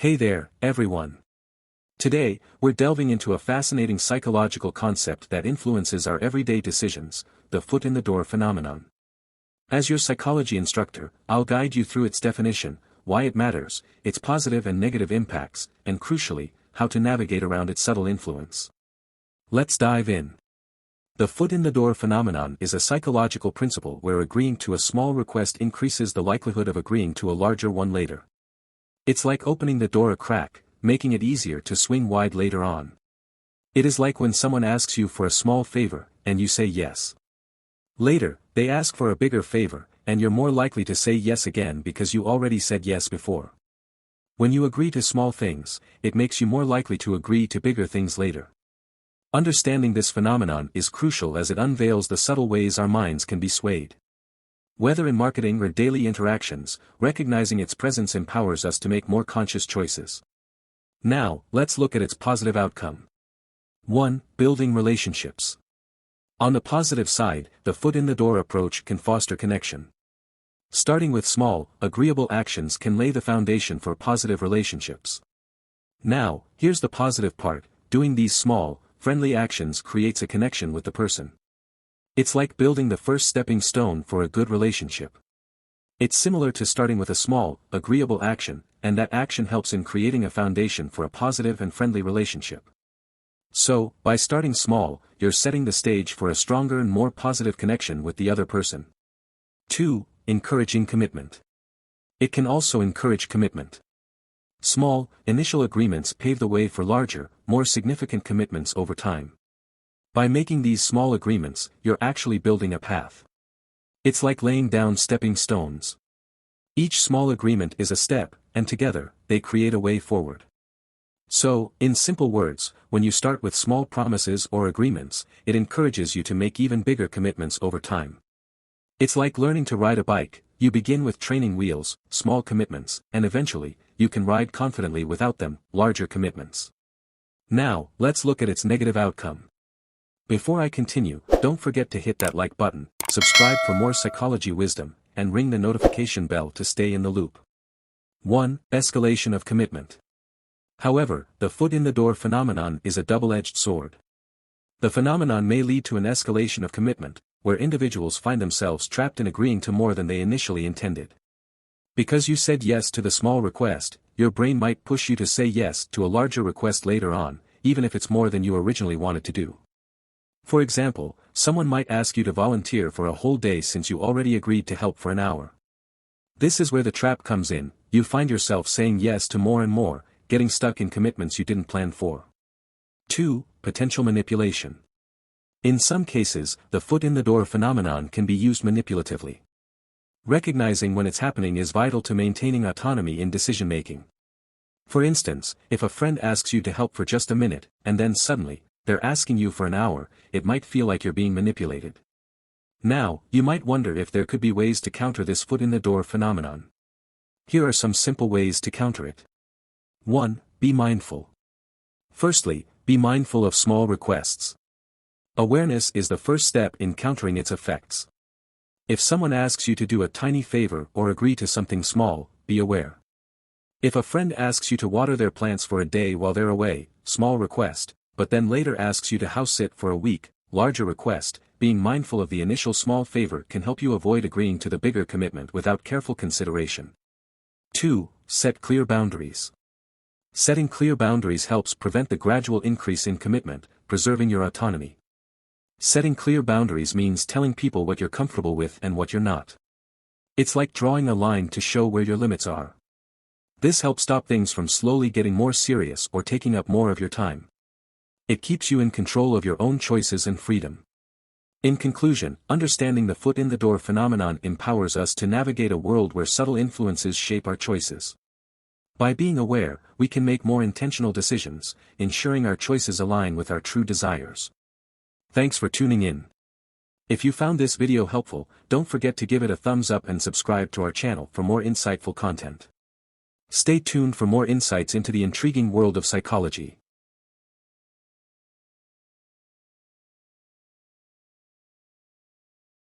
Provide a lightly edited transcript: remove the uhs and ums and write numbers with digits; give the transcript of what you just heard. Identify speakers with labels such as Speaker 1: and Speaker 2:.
Speaker 1: Hey there, everyone. Today, we're delving into a fascinating psychological concept that influences our everyday decisions, the foot in the door phenomenon. As your psychology instructor, I'll guide you through its definition, why it matters, its positive and negative impacts, and crucially, how to navigate around its subtle influence. Let's dive in. The foot in the door phenomenon is a psychological principle where agreeing to a small request increases the likelihood of agreeing to a larger one later. It's like opening the door a crack, making it easier to swing wide later on. It is like when someone asks you for a small favor, and you say yes. Later, they ask for a bigger favor, and you're more likely to say yes again because you already said yes before. When you agree to small things, it makes you more likely to agree to bigger things later. Understanding this phenomenon is crucial as it unveils the subtle ways our minds can be swayed. Whether in marketing or daily interactions, recognizing its presence empowers us to make more conscious choices. Now, let's look at its positive outcome. 1. Building relationships. On the positive side, the foot in the door approach can foster connection. Starting with small, agreeable actions can lay the foundation for positive relationships. Now, here's the positive part: doing these small, friendly actions creates a connection with the person. It's like building the first stepping stone for a good relationship. It's similar to starting with a small, agreeable action, and that action helps in creating a foundation for a positive and friendly relationship. So, by starting small, you're setting the stage for a stronger and more positive connection with the other person. 2. Encouraging commitment. It can also encourage commitment. Small, initial agreements pave the way for larger, more significant commitments over time. By making these small agreements, you're actually building a path. It's like laying down stepping stones. Each small agreement is a step, and together, they create a way forward. So, in simple words, when you start with small promises or agreements, it encourages you to make even bigger commitments over time. It's like learning to ride a bike: you begin with training wheels, small commitments, and eventually, you can ride confidently without them, larger commitments. Now, let's look at its negative outcome. Before I continue, don't forget to hit that like button, subscribe for more psychology wisdom, and ring the notification bell to stay in the loop. 1. Escalation of commitment. However, the foot in the door phenomenon is a double-edged sword. The phenomenon may lead to an escalation of commitment, where individuals find themselves trapped in agreeing to more than they initially intended. Because you said yes to the small request, your brain might push you to say yes to a larger request later on, even if it's more than you originally wanted to do. For example, someone might ask you to volunteer for a whole day since you already agreed to help for an hour. This is where the trap comes in: you find yourself saying yes to more and more, getting stuck in commitments you didn't plan for. 2. Potential manipulation. In some cases, the foot in the door phenomenon can be used manipulatively. Recognizing when it's happening is vital to maintaining autonomy in decision-making. For instance, if a friend asks you to help for just a minute, and then suddenly, they're asking you for an hour, it might feel like you're being manipulated. Now, you might wonder if there could be ways to counter this foot in the door phenomenon. Here are some simple ways to counter it. 1. Be mindful. Firstly, be mindful of small requests. Awareness is the first step in countering its effects. If someone asks you to do a tiny favor or agree to something small, be aware. If a friend asks you to water their plants for a day while they're away, small request, but then later asks you to house sit for a week, larger request, being mindful of the initial small favor can help you avoid agreeing to the bigger commitment without careful consideration. 2. Set clear boundaries. Setting clear boundaries helps prevent the gradual increase in commitment, preserving your autonomy. Setting clear boundaries means telling people what you're comfortable with and what you're not. It's like drawing a line to show where your limits are. This helps stop things from slowly getting more serious or taking up more of your time. It keeps you in control of your own choices and freedom. In conclusion, understanding the foot in the door phenomenon empowers us to navigate a world where subtle influences shape our choices. By being aware, we can make more intentional decisions, ensuring our choices align with our true desires. Thanks for tuning in. If you found this video helpful, don't forget to give it a thumbs up and subscribe to our channel for more insightful content. Stay tuned for more insights into the intriguing world of psychology.